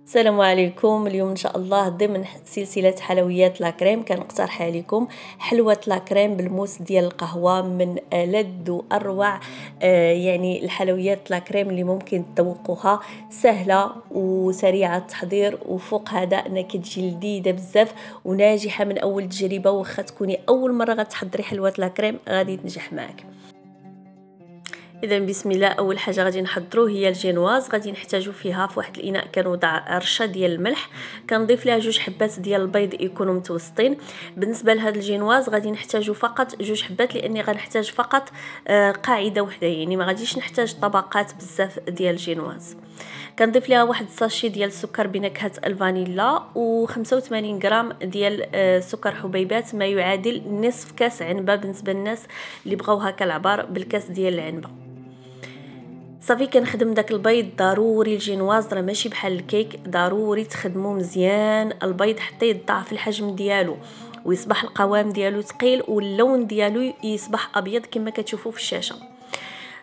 السلام عليكم. اليوم ان شاء الله ضمن سلسله حلويات لاكريم كنقترح عليكم حلوه لاكريم بالموس ديال القهوه من ألذ واروع يعني الحلويات لاكريم اللي ممكن تذوقوها، سهله وسريعه التحضير، وفوق هذا انها كتجي لذيذه بزاف وناجحه من اول تجربه. واخا تكوني اول مره غتحضري حلوه لاكريم غادي تنجح معك. اذا بسم الله. اول حاجه غادي نحضروا هي الجينواز. غادي نحتاجوا فيها في واحد الاناء كنوضع رشه ديال الملح، كنضيف لها 2 حبات ديال البيض يكونوا متوسطين. بالنسبه لهذا الجينواز غادي نحتاجوا فقط 2 حبات لاني غنحتاج فقط قاعده وحده، يعني ما غاديش نحتاج طبقات بزاف ديال الجينواز. كنضيف لها واحد الساشي ديال السكر بنكهه الفانيلا و85 غرام ديال سكر حبيبات، ما يعادل نصف كاس عنبه بالنسبه للناس اللي بغاو هكا العبار بالكاس ديال العنبه. صافي كنخدم داك البيض. ضروري الجينواز راه ماشي بحال الكيك، ضروري تخدمو مزيان البيض حتى يضاعف الحجم ديالو ويصبح القوام ديالو ثقيل واللون ديالو يصبح ابيض كما كتشوفوا في الشاشه.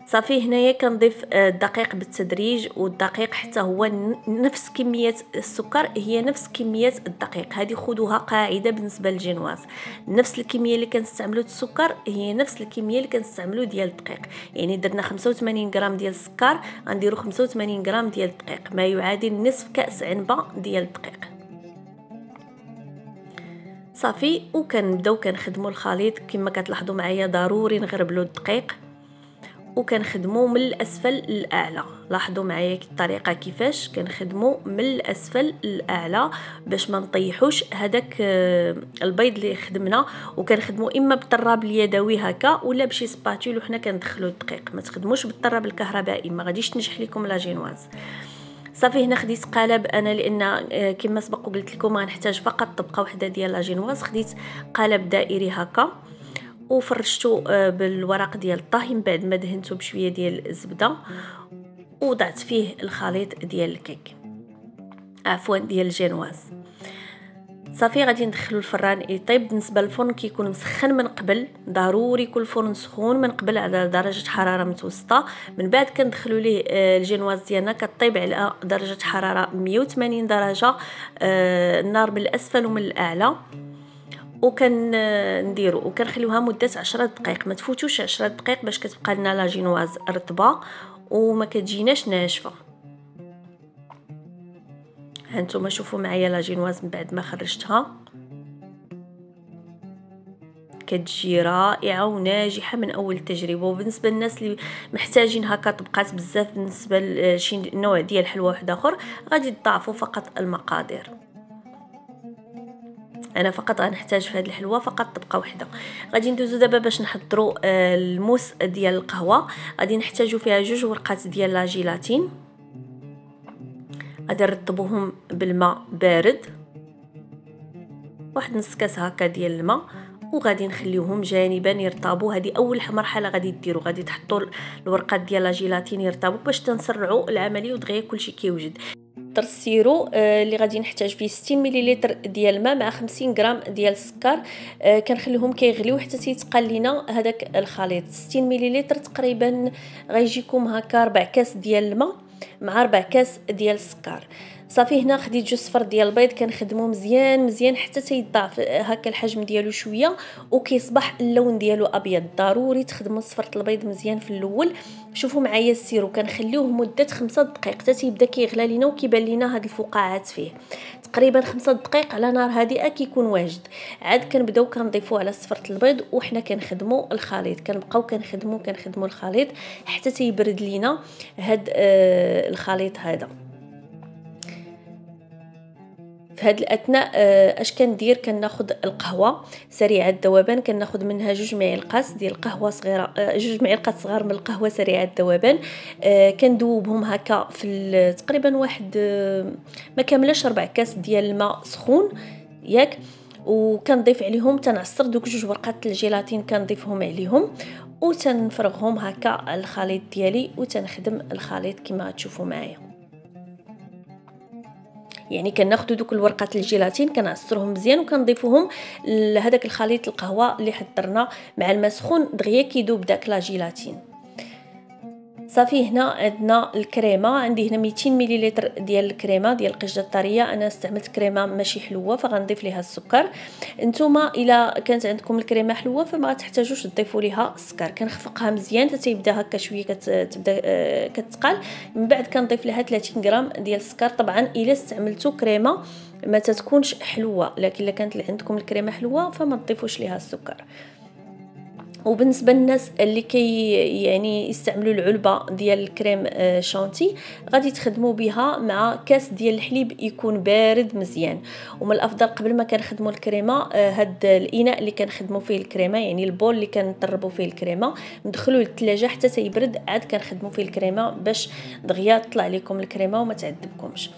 صافي هنايا كنضيف الدقيق بالتدريج، والدقيق حتى هو نفس كميه السكر هي نفس كميه الدقيق. هذه خذوها قاعده بالنسبه للجينواز، نفس الكميه اللي كنستعملوا السكر هي نفس الكميه اللي كنستعملوا ديال الدقيق. يعني درنا 85 غرام ديال السكر غنديروا 85 غرام ديال الدقيق، ما يعادل نصف كاس عنبه ديال الدقيق. صافي وكنبداو كنخدموا الخليط كما كتلاحظوا معايا. ضروري نغربلوا الدقيق وكنخدمو من الاسفل للاعلى. لاحظوا معايا الطريقه كيفاش كنخدمو من الاسفل للاعلى باش ما نطيحوش هذاك البيض اللي خدمنا. وكنخدمو اما بالطراب اليدوي هكا ولا بشي سباتول وحنا كندخلوا الدقيق. ما تخدموش بالطراب الكهربائي، ما غاديش تنجح لكم لا جينواز. صافي هنا خديت قالب انا لان كما سبق وقلت لكم غنحتاج فقط طبقه واحده ديال لا جينواز. خديت قالب دائري هكا وفرشته بالورق ديال الطهي من بعد ما دهنته بشويه ديال الزبده ووضعت فيه الخليط ديال الكيك، عفوا ديال الجينواز. صافي غادي ندخلو الفران يطيب. بالنسبه للفرن كيكون مسخن من قبل، ضروري يكون الفرن سخون من قبل على درجه حراره متوسطه. من بعد كندخلوا ليه الجينواز ديالنا كطيب على درجه حراره 180 درجه، النار من الاسفل ومن الاعلى. نديرو وكنخليوها مده 10 دقائق. ما تفوتوش 10 دقائق باش كتبقى لنا لا جينواز رطبه وما كتجيناش ناشفه. هانتوما شوفوا معايا لا جينواز من بعد ما خرجتها كتجي رائعه وناجحه من اول تجربه. وبالنسبه للناس اللي محتاجين هكا طبقات بزاف بالنسبه لشي نوع ديال حلوه واحد اخر غادي تضاعفوا فقط المقادير. انا فقط غنحتاج في هذه الحلوه فقط طبقه واحده. غادي ندوزو دابا باش نحضروا الموس ديال القهوه. غادي نحتاجوا فيها 2 ورقات ديال لا جيلاتين. غادي نرطبوهم بالماء بارد، واحد نص كاس هكا ديال الماء، وغادي نخليوهم جانبا يرطبوا. هذه اول مرحله غادي ديروا، غادي تحطوا الورقات ديال لا جيلاتين يرطبوا باش تنسرعوا العمليه ودغيا كلشي كيوجد. السيرو اللي غادي نحتاج فيه 60 مليلتر ديال الماء مع 50 غرام ديال السكر. كنخليهم كيغليو حتى تيتقال لينا هذاك الخليط. 60 مليلتر تقريبا غيجيكم هكا 4 كاس ديال الماء مع 4 كاس ديال السكر. صافي هنا خديت 2 صفر ديال البيض كنخدمو مزيان حتى تيضاعف هكا الحجم ديالو شويه وكيصبح اللون ديالو ابيض. ضروري تخدموا صفرة البيض مزيان في الاول. شوفوا معايا السيرو كنخليوه مده 5 دقائق حتى تيبدا كيغلى لينا وكيبان لينا هاد الفقاعات فيه. تقريبا 5 دقائق على نار هادئه كيكون واجد. عاد كنبداو كنضيفوه على صفرة البيض وحنا كنخدموا الخليط. كنبقاو كنخدموا الخليط حتى تيبرد لينا هاد الخليط هذا. في هذه الاثناء اش كندير؟ كناخذ القهوه سريعه الذوبان، كناخذ منها 2 معالق ديال القهوه صغيره، 2 معالق صغار من القهوه سريعه الذوبان. كندوبهم هكا في تقريبا واحد ما كاملاش 4 كاس ديال الماء سخون ياك. وكنضيف عليهم تنعصر دوك 2 ورقات الجيلاتين كنضيفهم عليهم وتنفرغهم هكا على الخليط ديالي وتنخدم الخليط كما تشوفوا معايا. يعني كناخذوا دوك الورقات الجيلاتين كنعصرهم مزيان وكنضيفوهم لهداك الخليط القهوه اللي حضرنا مع الماء سخون دغيا كيذوب داك لا جيلاتين. صافي هنا عندنا الكريمه. عندي هنا 200 مليلتر ديال الكريمه ديال القشده الطريه. انا استعملت كريمه ماشي حلوه فغنضيف ليها السكر. نتوما الا كانت عندكم الكريمه حلوه فما تحتاجوش تضيفوا ليها السكر. كنخفقها مزيان حتى تيبدا هكا شويه كتبدا كتقال. من بعد كنضيف لها 30 غرام ديال السكر. طبعا الا استعملتوا كريمه ما تتكونش حلوه، لكن الا كانت عندكم الكريمه حلوه فما تضيفوش ليها السكر. وبالنسبه للناس اللي يعني يستعملوا العلبه ديال الكريم شانتي غادي تخدموا بها مع كاس ديال الحليب يكون بارد مزيان. ومن الافضل قبل ما كنخدموا الكريمه هاد الاناء اللي كنخدموا فيه الكريمه، يعني البول اللي كنطربوا فيه الكريمه، ندخلوه للثلاجه حتى تيبرد عاد كنخدموا فيه الكريمه باش دغيا تطلع لكم الكريمه وما تعذبكمش.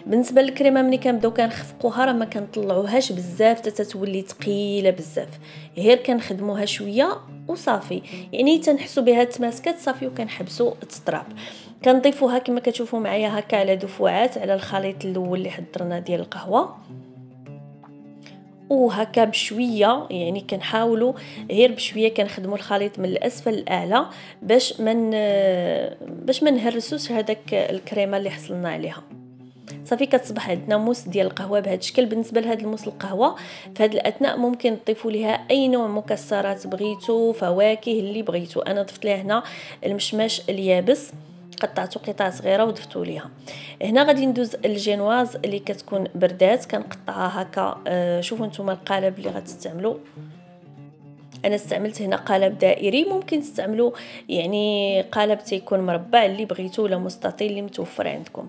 بالنسبه للكريمه ملي كنبداو كنخفقوها راه ما كنطلعوهاش بزاف حتى تولي ثقيله بزاف، غير كنخدموها شويه وصافي، يعني تنحسوا بها تماسكات صافي وكنحبسوا التطراب. كنضيفوها كما كتشوفوا معايا هكا على دفعات على الخليط الاول اللي حضرنا ديال القهوه، وهكا بشويه يعني كنحاولوا غير بشويه كنخدموا الخليط من الاسفل للاعلى باش ما نهرسوش هذاك الكريمه اللي حصلنا عليها. صافي كتصبح عندنا موس ديال القهوه بهذا الشكل. بالنسبه لهاد الموس القهوه في هذه الاثناء ممكن تضيفوا ليها اي نوع مكسرات بغيتو، فواكه اللي بغيتو. انا ضفت ليها هنا المشماش اليابس، قطعته قطع صغيره وضفتو ليها. هنا غادي ندوز الجينواز اللي كتكون بردات، كنقطعها هكا. شوفوا نتوما القالب اللي غتستعملوا. انا استعملت هنا قالب دائري، ممكن تستعملوا يعني قالب تيكون مربع اللي بغيتو ولا مستطيل اللي متوفر عندكم.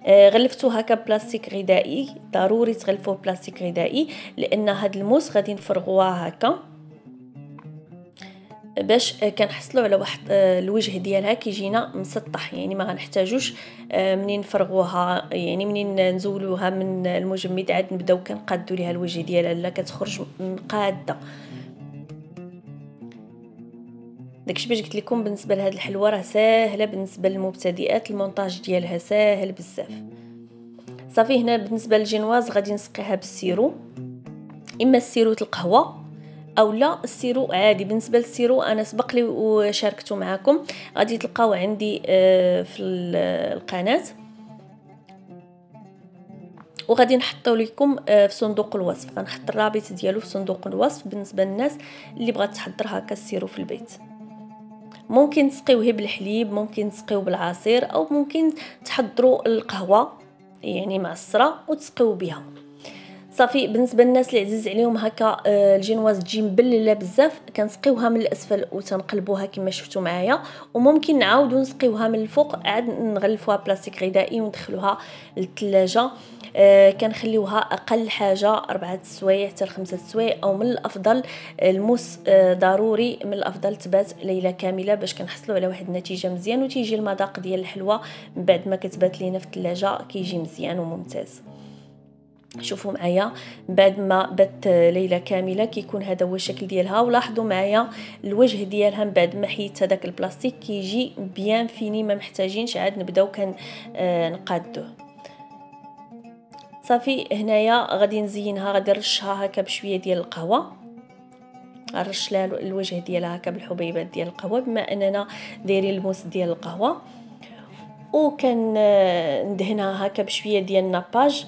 غلفتوه هكا بلاستيك غذائي، ضروري تغلفوه بلاستيك غذائي لان هاد الموس غادي نفرغوها هكا باش كنحصلوا على واحد الوجه ديالها كيجينا مسطح، يعني ما غنحتاجوش منين نفرغوها، يعني منين نزولوها من المجمد عاد نبداو كنقادوا ليها الوجه ديالها، لا كتخرج مقاده. داكشي باش قلت لكم بالنسبه لهاد الحلوه راه ساهله بالنسبه للمبتدئات، المونتاج ديالها ساهل بزاف. صافي هنا بالنسبه للجينواز غادي نسقيها بالسيرو، اما السيرو القهوه او لا السيرو عادي. بالنسبه للسيرو انا سبق لي وشاركته معكم، غادي تلقاو عندي في القناه، وغادي نحطو لكم في صندوق الوصف. غنحط الرابط ديالو في صندوق الوصف بالنسبه للناس اللي بغات تحضر هكا السيرو في البيت. ممكن تسقيوه بالحليب، ممكن تسقيوه بالعصير، او ممكن تحضروا القهوه يعني معصره وتسقيو بها. صافي بالنسبه للناس اللي عزيز عليهم هكا الجينواز تجي مبلله بزاف كنسقيوها من الاسفل وتنقلبوها كما شفتوا معايا، وممكن نعاودوا نسقيوها من الفوق عاد نغلفوها بلاستيك غذائي وندخلوها للثلاجه. كنخليوها اقل حاجه 4 سوايع حتى 5 سوايع، او من الافضل الموس ضروري من الافضل تبات ليله كامله باش كنحصلوا على واحد النتيجه مزيان، وتيجي المذاق ديال الحلوه من بعد ما كتبات لينا في الثلاجه كيجي مزيان وممتاز. شوفوا معايا بعد ما بات ليله كامله كيكون هذا هو الشكل ديالها، ولاحظوا معايا الوجه ديالها من بعد ما حيدت هذاك البلاستيك كيجي بيان فيني، ما محتاجينش عاد نبداو نقادوه. صافي هنايا غادي نزينها، غادي نرشها هكا بشويه ديال القهوه، نرش لها الوجه ديالها هكا بالحبيبات ديال القهوه بما اننا دايرين الموس ديال القهوه، وكان ندهنها هكا بشويه ديال الناباج.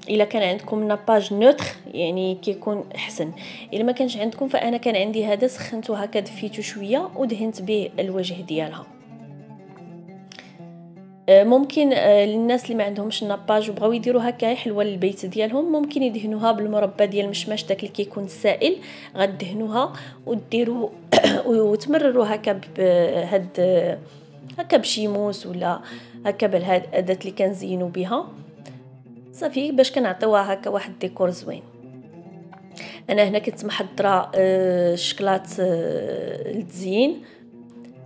الا كان عندكم ناباج نوتر يعني كيكون احسن، الا ما كانش عندكم فانا كان عندي هذا سخنته هكا دفيته شويه ودهنت به الوجه ديالها. ممكن للناس اللي ما عندهمش الناباج وبغاو يديروا هكا حلوه للبيت ديالهم ممكن يدهنوها بالمربى ديال المشماش داك اللي كيكون سائل، غدهنوها وديروه وتمرروا هكا بهاد هكا بشيموس ولا هكا بهاد الاداه اللي كنزينوا بها صافي باش كنعطيوها هكا واحد الديكور زوين. انا هنا كنت محضره الشكلاط للتزيين،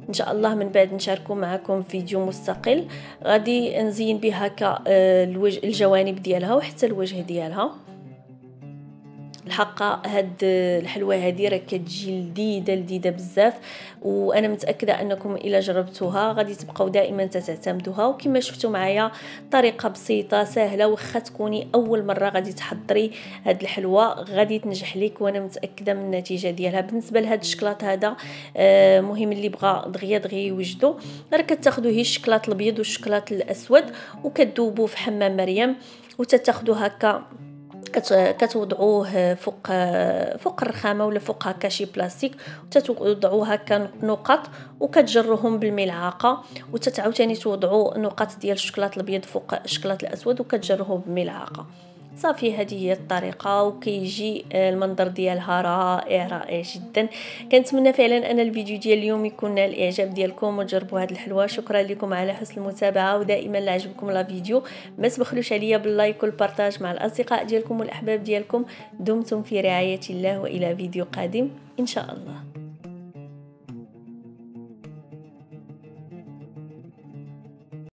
ان شاء الله من بعد نشاركو معكم فيديو مستقل غادي نزين به هكا الجوانب ديالها وحتى الوجه ديالها. الحقيقه هاد الحلوى هذه راه كتجي لذيذه بزاف، وانا متاكده انكم الا جربتوها غادي تبقاو دائما تعتمدوها. وكما شفتوا معايا طريقه بسيطه سهله، واخا تكوني اول مره غادي تحضري هاد الحلوى غادي تنجح لك، وانا متاكده من النتيجه ديالها. بالنسبه لهاد الشكلاط هذا مهم اللي بغى دغيا يوجدو، راه كتاخذوا هي الشكلاط الابيض والشكلاط الاسود وكتذوبوه في حمام مريم، وتتاخذوا هكا كتوضعوه فوق الرخامه ولا فوق هكا شي بلاستيك، وتتوضعوه هكا نقط وكتجروهم بالملعقه، وتتعاوتاني توضعوا نقط ديال الشوكولاط الابيض فوق الشوكولاط الاسود وكتجروه بالملعقه. صافي هذه هي الطريقه، وكيجي المنظر ديالها رائع جدا. كنتمنى فعلا ان الفيديو ديال اليوم يكون نال الاعجاب ديالكم وتجربوا هذه الحلوى. شكرا لكم على حسن المتابعه، ودائما لا عجبكم لا فيديو ما تبخلوش عليا باللايك والبارطاج مع الاصدقاء ديالكم والاحباب ديالكم. دمتم في رعايه الله، والى فيديو قادم ان شاء الله.